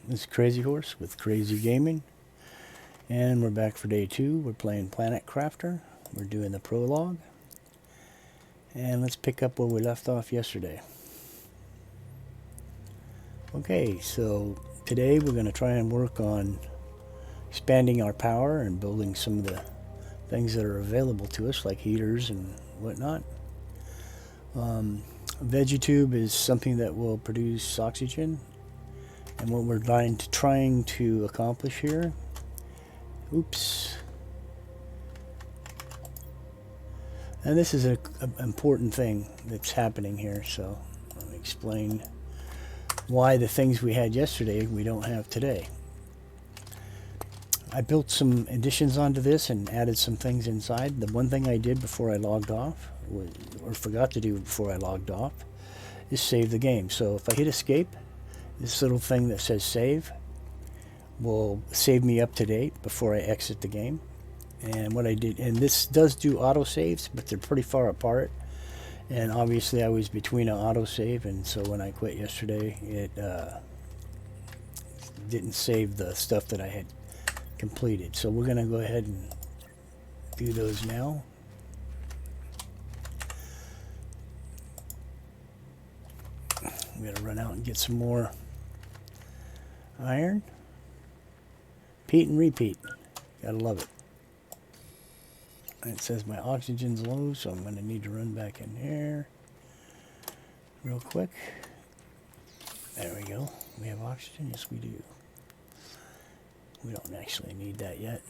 This is Crazy Horse with Crazy Gaming, and we're back for day 2. We're playing Planet Crafter. We're doing the prologue, and let's pick up where we left off yesterday. Okay, so today we're going to try and work on expanding our power and building some of the things that are available to us, like heaters and whatnot. VeggieTube is something that will produce oxygen. And what we're trying to accomplish here, and this is an important thing that's happening here, so let me explain why the things we had yesterday we don't have today. I built some additions onto this and added some things inside. The one thing I did before I logged off, or forgot to do before I logged off, is save the game. So if I hit escape, this little thing that says save will save me up to date before I exit the game. And what I did, and this does do auto saves, but they're pretty far apart. And obviously I was between an auto save, and so when I quit yesterday, it didn't save the stuff that I had completed. So we're going to go ahead and do those now. I'm going to run out and get some more iron. Repeat and repeat. Gotta love it. And it says my oxygen's low, so I'm going to need to run back in here real quick. There we go. We have oxygen? Yes, we do. We don't actually need that yet.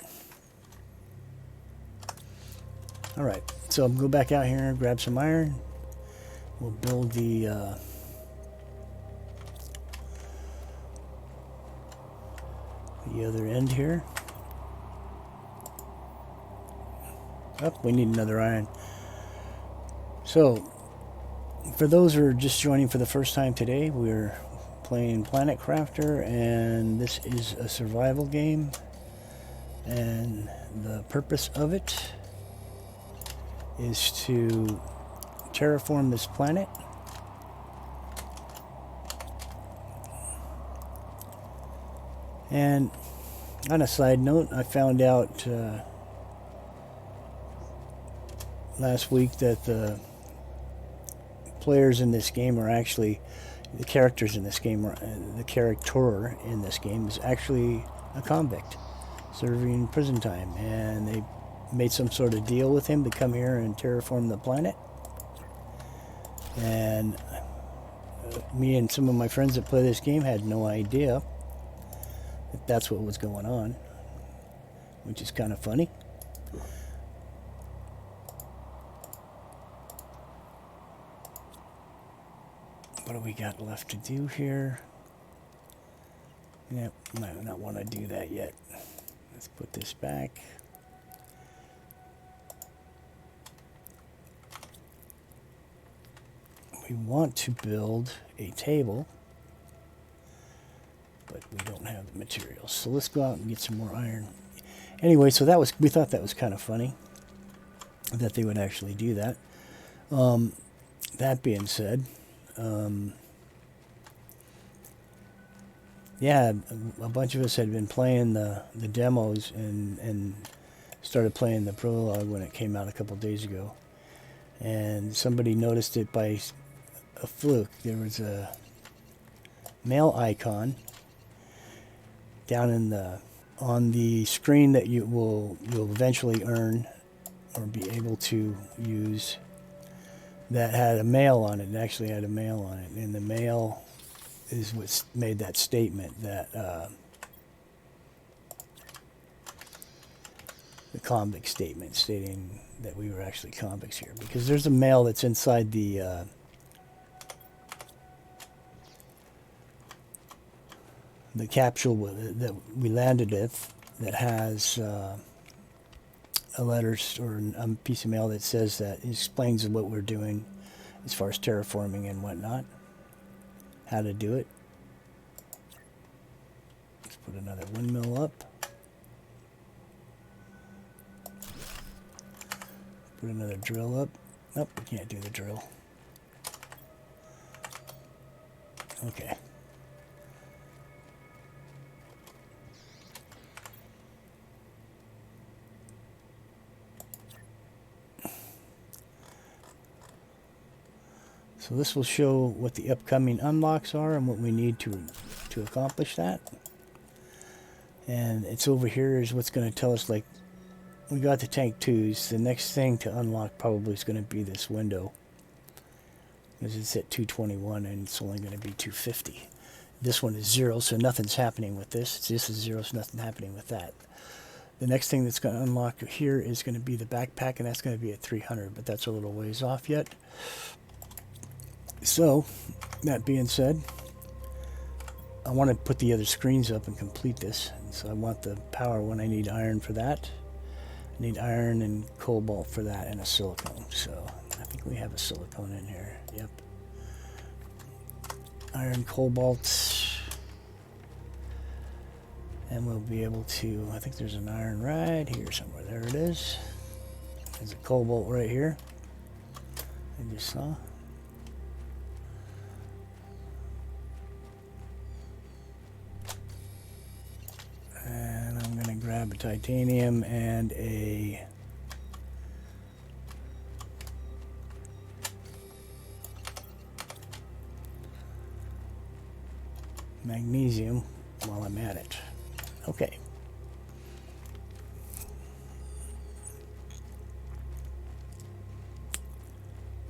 Alright, so I'll go back out here and grab some iron. We'll build the other end here. Oh, we need another iron. So, for those who are just joining for the first time today, we're playing Planet Crafter, and this is a survival game. And the purpose of it is to terraform this planet. And on a side note, I found out last week that the players in this game are actually, the characters in this game, the character in this game is actually a convict serving prison time, and they made some sort of deal with him to come here and terraform the planet. And me and some of my friends that play this game had no idea that that's what was going on, which is kind of funny. What do we got left to do here? Yep, might not want to do that yet. Let's put this back. We want to build a table, but we don't have the materials. So let's go out and get some more iron. Anyway, so we thought that was kind of funny that they would actually do that. That being said, yeah, a bunch of us had been playing the demos and started playing the prologue when it came out a couple days ago. And somebody noticed it by a fluke. There was a mail icon down on the screen that you'll eventually earn or be able to use, that had a mail on it. It actually had a mail on it, and the mail is what made that statement that the convict statement, stating that we were actually convicts here, because there's a mail that's inside the capsule that we landed with, that has a letter or a piece of mail that says that it explains what we're doing as far as terraforming and whatnot, how to do it. Let's put another windmill up. Put another drill up. Nope, we can't do the drill. Okay. So this will show what the upcoming unlocks are and what we need to accomplish that. And it's over here is what's going to tell us, like, we got the tank 2s. The next thing to unlock probably is going to be this window, because it's at 221 and it's only going to be 250. This one is 0, so nothing's happening with this. This is 0, so nothing happening with that. The next thing that's going to unlock here is going to be the backpack, and that's going to be at 300, but that's a little ways off yet. So, that being said, I want to put the other screens up and complete this. And so I want the power one. I need iron for that. I need iron and cobalt for that, and a silicone. So I think we have a silicone in here. Yep. Iron, cobalt. And we'll be able to, I think there's an iron right here somewhere. There it is. There's a cobalt right here. I just saw. And I'm going to grab a titanium and a magnesium while I'm at it. Okay.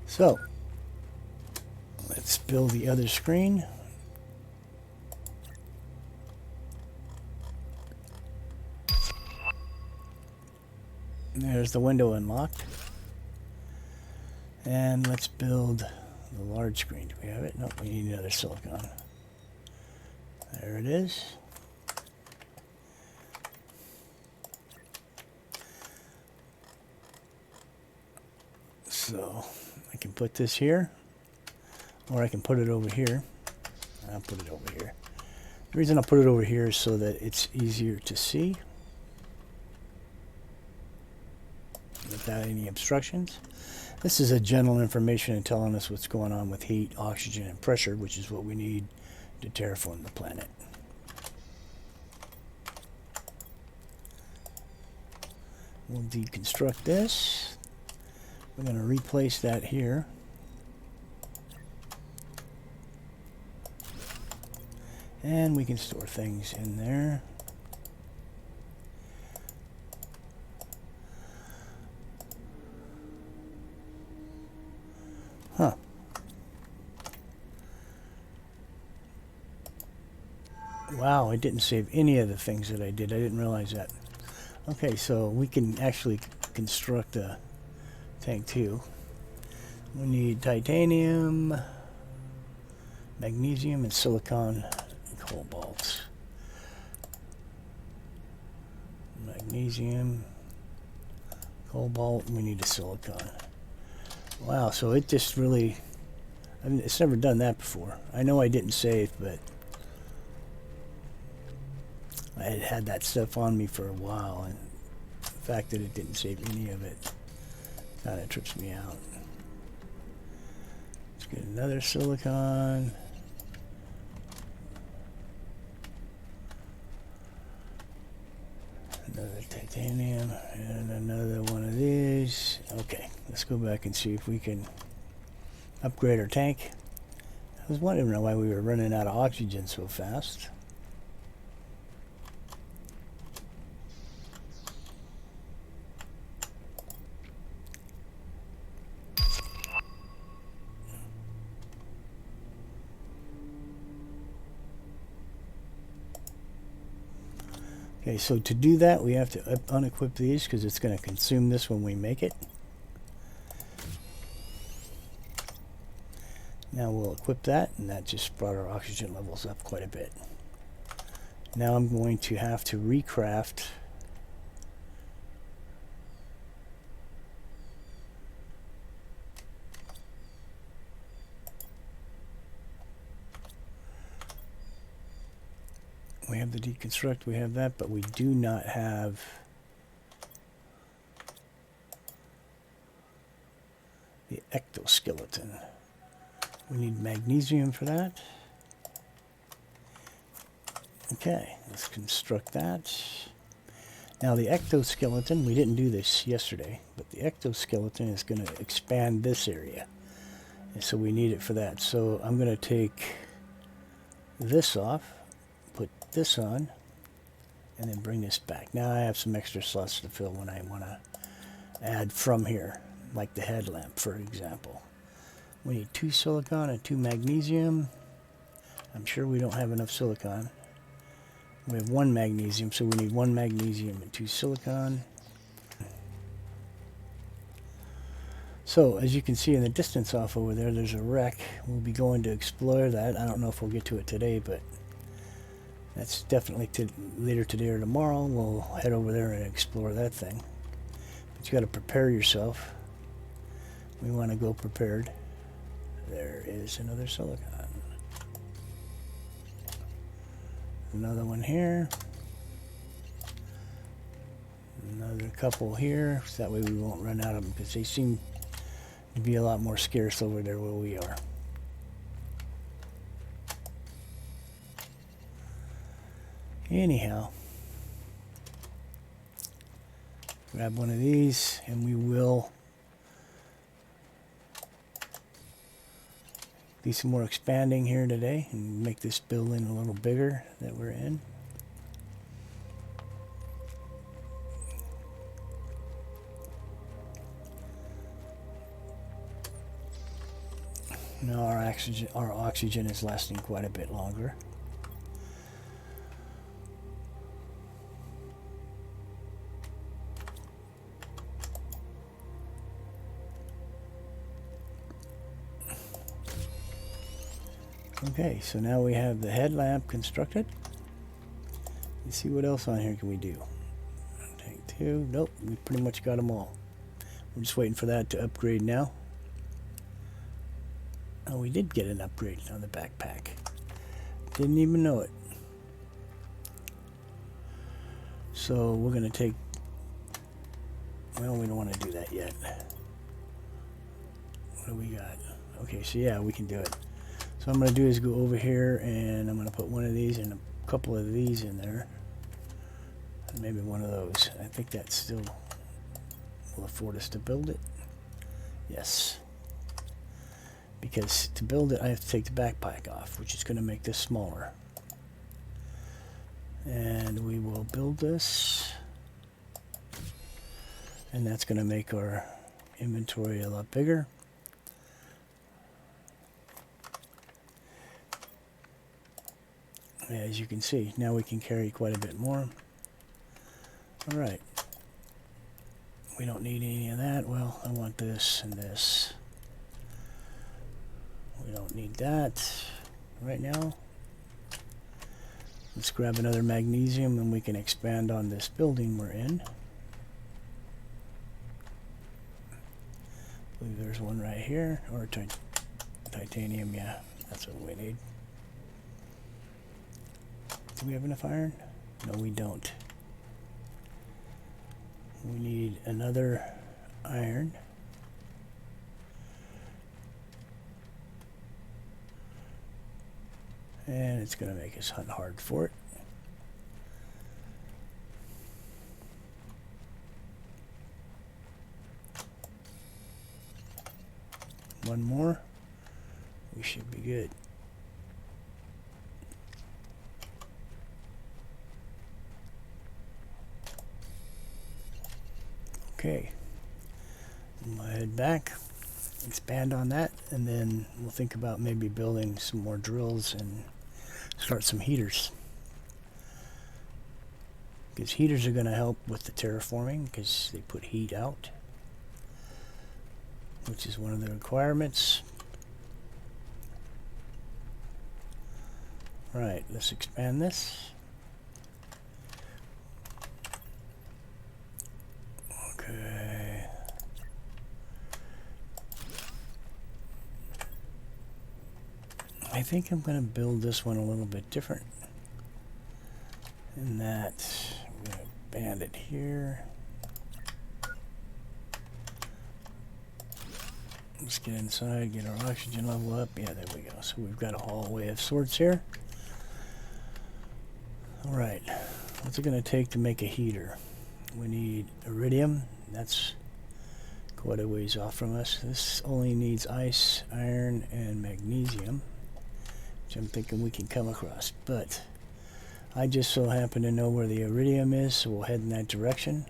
So, let's build the other screen. There's the window unlocked. And let's build the large screen. Do we have it? Nope, we need another silicon. There it is. So I can put this here, or I can put it over here. I'll put it over here. The reason I'll put it over here is so that it's easier to see without any obstructions. This is a general information and telling us what's going on with heat, oxygen, and pressure, which is what we need to terraform the planet. We'll deconstruct this. We're going to replace that here. And we can store things in there. Huh. Wow, I didn't save any of the things that I did. I didn't realize that. Okay, so we can actually construct a tank 2. We need titanium, magnesium, and silicon, and cobalt. Magnesium, cobalt, we need a silicon. Wow, so it just really, I mean, it's never done that before. I know I didn't save, but I had had that stuff on me for a while, and the fact that it didn't save any of it kind of trips me out. Let's get another silicon. Another titanium, and another one of these. Okay, let's go back and see if we can upgrade our tank. I was wondering why we were running out of oxygen so fast. Okay, so to do that, we have to unequip these because it's going to consume this when we make it. Now we'll equip that, and that just brought our oxygen levels up quite a bit. Now I'm going to have to recraft we have the deconstruct, we have that, but we do not have the ectoskeleton. We need magnesium for that. Okay, let's construct that. Now the ectoskeleton, we didn't do this yesterday, but the ectoskeleton is going to expand this area. And so we need it for that. So I'm going to take this off, put this on, and then bring this back. Now I have some extra slots to fill when I want to add from here, like the headlamp, for example. We need 2 silicon and 2 magnesium. I'm sure we don't have enough silicon. We have 1 magnesium, so we need 1 magnesium and 2 silicon. So, as you can see in the distance off over there, there's a wreck. We'll be going to explore that. I don't know if we'll get to it today, but that's definitely later today or tomorrow. We'll head over there and explore that thing. But you got to prepare yourself. We want to go prepared. There is another silicon. Another one here. Another couple here. So that way we won't run out of them, because they seem to be a lot more scarce over there where we are. Anyhow, grab one of these and we will do some more expanding here today and make this building a little bigger that we're in. Now our oxygen is lasting quite a bit longer. Okay, so now we have the headlamp constructed. Let's see what else on here can we do. Tank 2. Nope, we pretty much got them all. We're just waiting for that to upgrade now. Oh, we did get an upgrade on the backpack. Didn't even know it. So we're going to take... Well, we don't want to do that yet. What do we got? Okay, so yeah, we can do it. So what I'm going to do is go over here and I'm going to put one of these and a couple of these in there. And maybe one of those. I think that still will afford us to build it. Yes. Because to build it I have to take the backpack off, which is going to make this smaller. And we will build this. And that's going to make our inventory a lot bigger. As you can see, now we can carry quite a bit more. Alright. We don't need any of that. Well, I want this and this. We don't need that right now. Let's grab another magnesium and we can expand on this building we're in. I believe there's one right here, or titanium, yeah, that's what we need. Do we have enough iron? No, we don't. We need another iron. And it's going to make us hunt hard for it. One more. We should be good. Okay. I'm going to head back, expand on that, and then we'll think about maybe building some more drills and start some heaters. Because heaters are going to help with the terraforming because they put heat out, which is one of the requirements. Right, let's expand this. Okay. I think I'm going to build this one a little bit different. In that, I'm going to band it here. Let's get inside, get our oxygen level up. Yeah, there we go. So we've got a hallway of sorts here. Alright, what's it going to take to make a heater? We need iridium. That's quite a ways off from us. This only needs ice, iron, and magnesium, which I'm thinking we can come across. But I just so happen to know where the iridium is, so we'll head in that direction.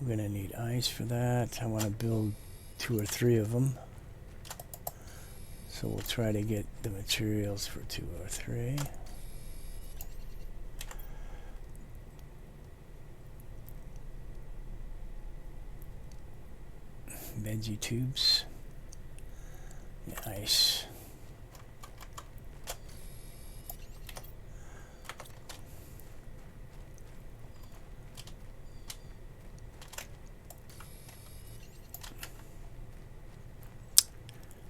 We're going to need ice for that. I want to build 2 or 3 of them. So we'll try to get the materials for 2 or 3. Veggie tubes. Yeah, ice.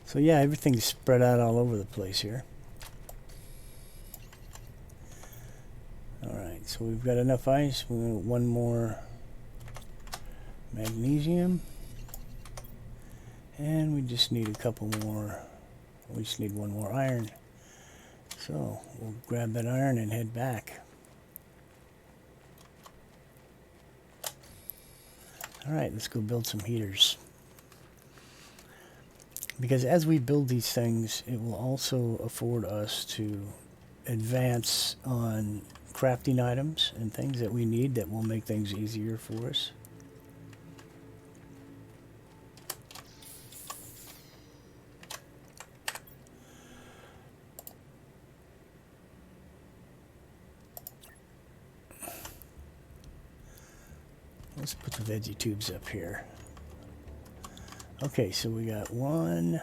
So yeah, everything's spread out all over the place here. Alright, so we've got enough ice. We want 1 more magnesium. And we just need a couple more. We just need 1 more iron. So we'll grab that iron and head back. Alright, let's go build some heaters. Because as we build these things, it will also afford us to advance on crafting items and things that we need that will make things easier for us. Let's put the veggie tubes up here. Okay, so we got 1.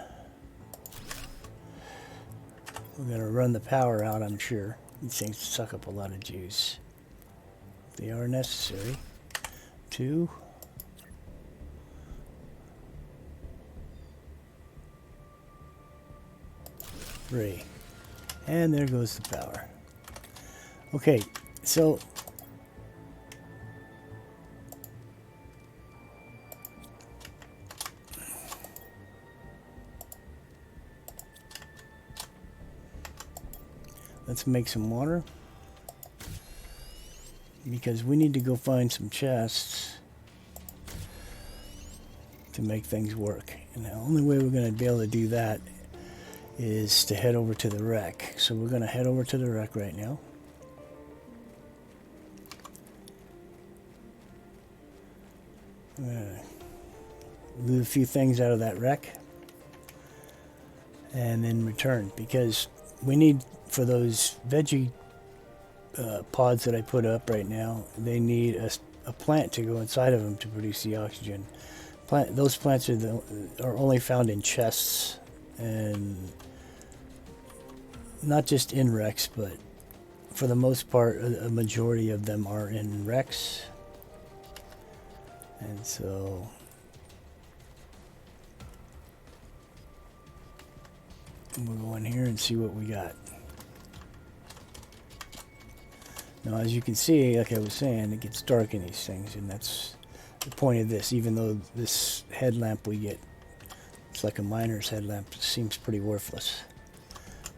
We're going to run the power out, I'm sure. These things suck up a lot of juice. They are necessary. 2. 3. And there goes the power. Okay, so let's make some water, because we need to go find some chests to make things work. And the only way we're going to be able to do that is to head over to the wreck. So we're going to head over to the wreck right now. I'm going to loot a few things out of that wreck and then return, because we need, for those veggie pods that I put up right now, they need a plant to go inside of them to produce the oxygen. Those plants are only found in chests, and not just in wrecks, but for the most part, a majority of them are in wrecks. And so we'll go in here and see what we got. Now, as you can see, like I was saying, it gets dark in these things, and that's the point of this. Even though this headlamp we get, it's like a miner's headlamp, it seems pretty worthless.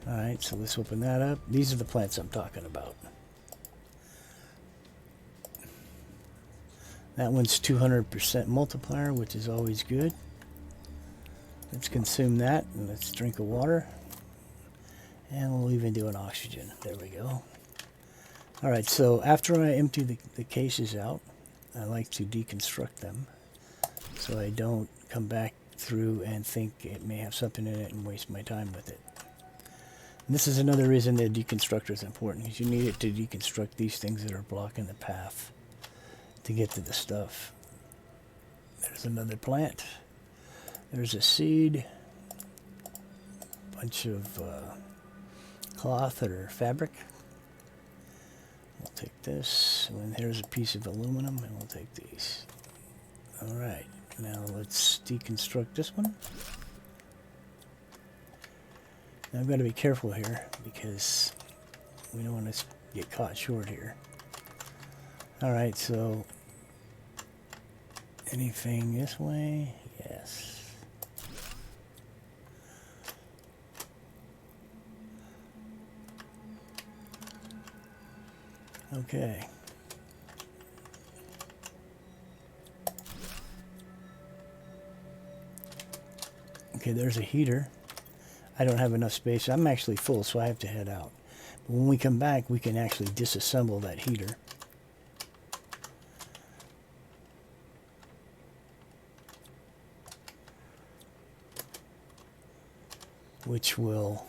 Alright, so let's open that up. These are the plants I'm talking about. That one's 200% multiplier, which is always good. Let's consume that, and let's drink of water. And we'll even do an oxygen. There we go. Alright, so after I empty the cases out, I like to deconstruct them so I don't come back through and think it may have something in it and waste my time with it. And this is another reason the deconstructor is important, because you need it to deconstruct these things that are blocking the path to get to the stuff. There's another plant. There's a seed. Bunch of cloth or fabric. We'll take this, and here's a piece of aluminum, and we'll take these. Alright, now let's deconstruct this one. Now I've got to be careful here, because we don't want to get caught short here. Alright, so anything this way? Yes. Okay. Okay, there's a heater. I don't have enough space. I'm actually full, so I have to head out. But when we come back, we can actually disassemble that heater. Which will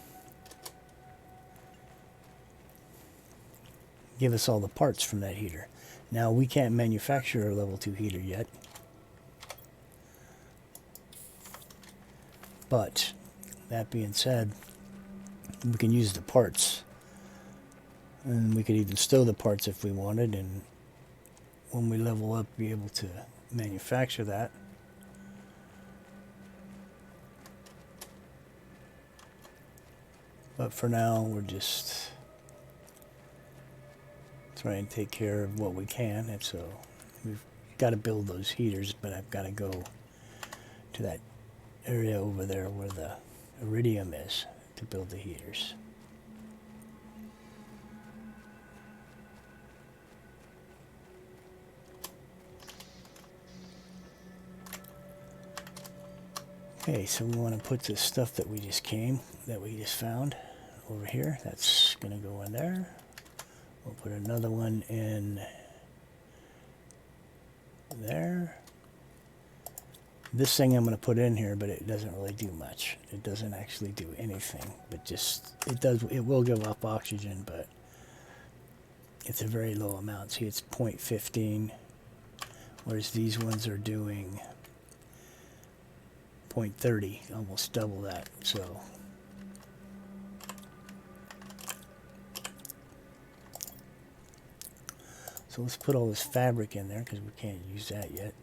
give us all the parts from that heater. Now, we can't manufacture a level 2 heater yet. But, that being said, we can use the parts. And we could even stow the parts if we wanted, and when we level up, be able to manufacture that. But for now, we're just trying to take care of what we can. And so we've got to build those heaters, but I've got to go to that area over there where the iridium is to build the heaters. Okay, so we want to put the stuff that we just found over here. That's going to go in there. We'll put another one in there. This thing I'm going to put in here, but it doesn't really do much. It doesn't actually do anything, but just, it will give off oxygen, but it's a very low amount. See, it's 0.15, whereas these ones are doing 0.30, almost double that. So let's put all this fabric in there because we can't use that yet.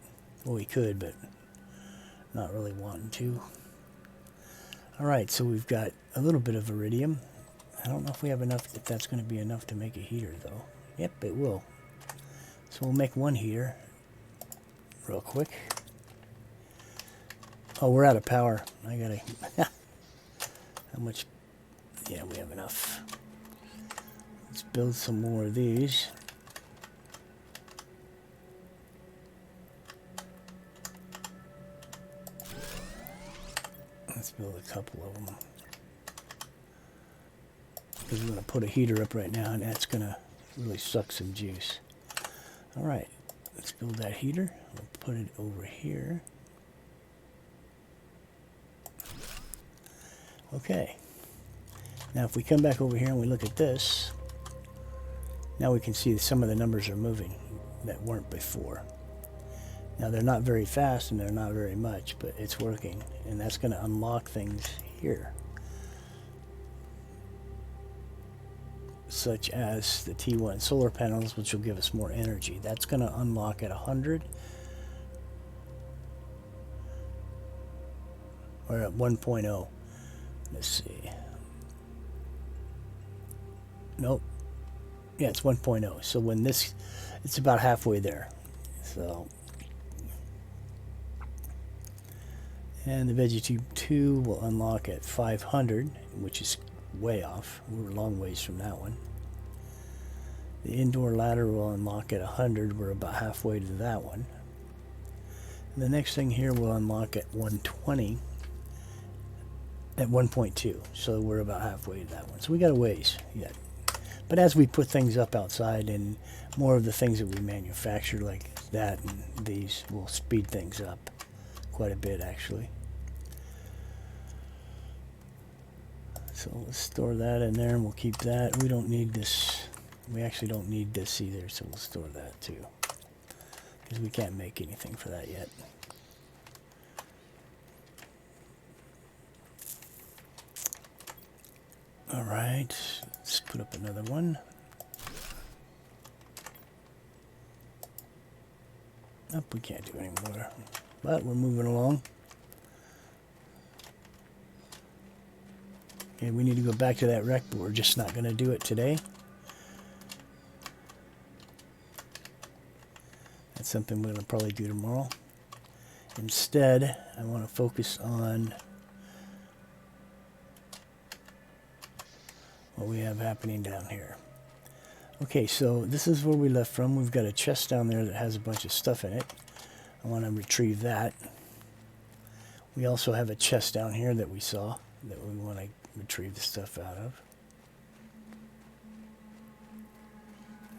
Well, we could, but not really wanting to. Alright, so we've got a little bit of iridium. I don't know if we have enough, if that's going to be enough to make a heater though. Yep, it will. So we'll make one heater real quick. Oh, we're out of power. I gotta... How much? Yeah, we have enough. Let's build some more of these. Let's build a couple of them. Because we're going to put a heater up right now, and that's going to really suck some juice. Alright, let's build that heater. We'll put it over here. Okay. Now if we come back over here and we look at this, now we can see that some of the numbers are moving that weren't before. Now they're not very fast and they're not very much, but it's working, and that's going to unlock things here, such as the T1 solar panels, which will give us more energy. That's going to unlock at 100 or at 1.0. Let's see. Nope. Yeah, it's 1.0. So when this, it's about halfway there. So, and the VeggieTube 2 will unlock at 500, which is way off. We're a long ways from that one. The indoor ladder will unlock at 100. We're about halfway to that one. And the next thing here will unlock at 120 at 1.2. So we're about halfway to that one. So we got a ways yet. But as we put things up outside, and more of the things that we manufacture like that and these will speed things up quite a bit, actually. So let's store that in there, and we'll keep that. We don't need this. We actually don't need this either, so we'll store that too, because we can't make anything for that yet. Alright, let's put up another one. Nope, we can't do any more, but we're moving along. Okay, we need to go back to that wreck, but we're just not going to do it today. That's something we're going to probably do tomorrow. Instead, I want to focus on what we have happening down here. Okay, so this is where we left from. We've got a chest down there that has a bunch of stuff in it. I want to retrieve that. We also have a chest down here that we saw that we want to retrieve the stuff out of.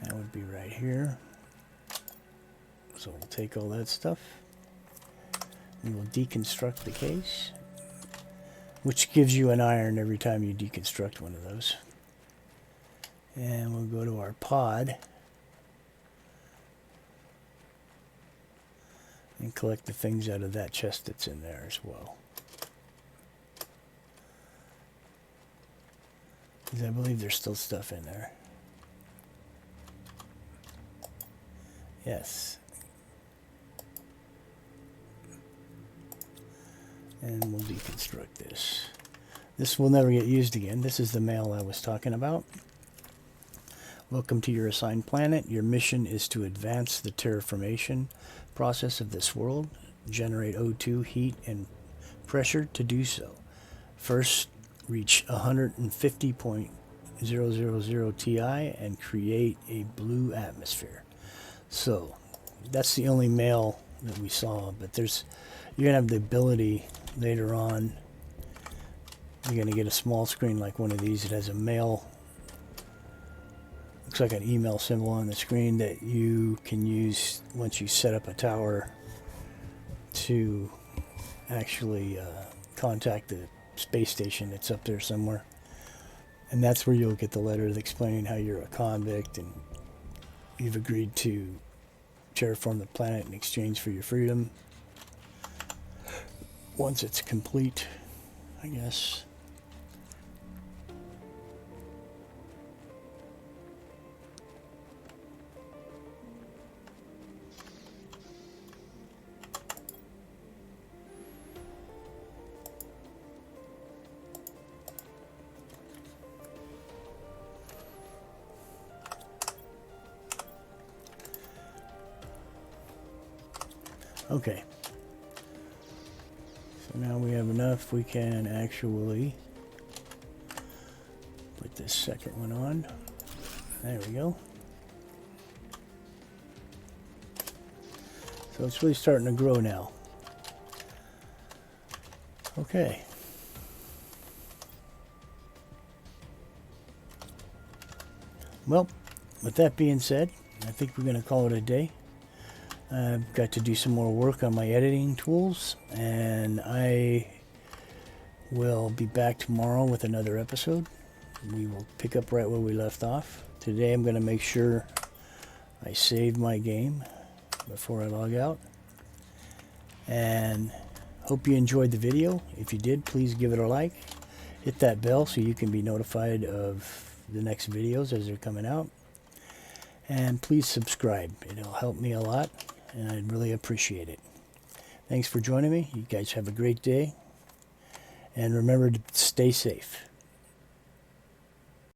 That would be right here. So we'll take all that stuff. We will deconstruct the case, which gives you an iron every time you deconstruct one of those. And we'll go to our pod and collect the things out of that chest that's in there as well. Because I believe there's still stuff in there. Yes. And we'll deconstruct this. This will never get used again. This is the mail I was talking about. Welcome to your assigned planet. Your mission is to advance the terraformation process of this world. Generate O2, heat, and pressure to do so. First, reach 150.000 Ti and create a blue atmosphere. So, that's the only mail that we saw, but you're going to have the ability later on. You're going to get a small screen like one of these. It has a mail, looks like an email symbol on the screen that you can use once you set up a tower to actually contact the space station that's up there somewhere. And that's where you'll get the letter explaining how you're a convict and you've agreed to terraform the planet in exchange for your freedom. Once it's complete, I guess. Okay. So now we have enough. We can actually put this second one on. There we go. So it's really starting to grow now. Okay. Well, with that being said, I think we're going to call it a day. I've got to do some more work on my editing tools, and I will be back tomorrow with another episode. We will pick up right where we left off. Today I'm going to make sure I save my game before I log out. And hope you enjoyed the video. If you did, please give it a like. Hit that bell so you can be notified of the next videos as they're coming out. And please subscribe. It'll help me a lot, and I'd really appreciate it. Thanks for joining me. You guys have a great day. And remember to stay safe.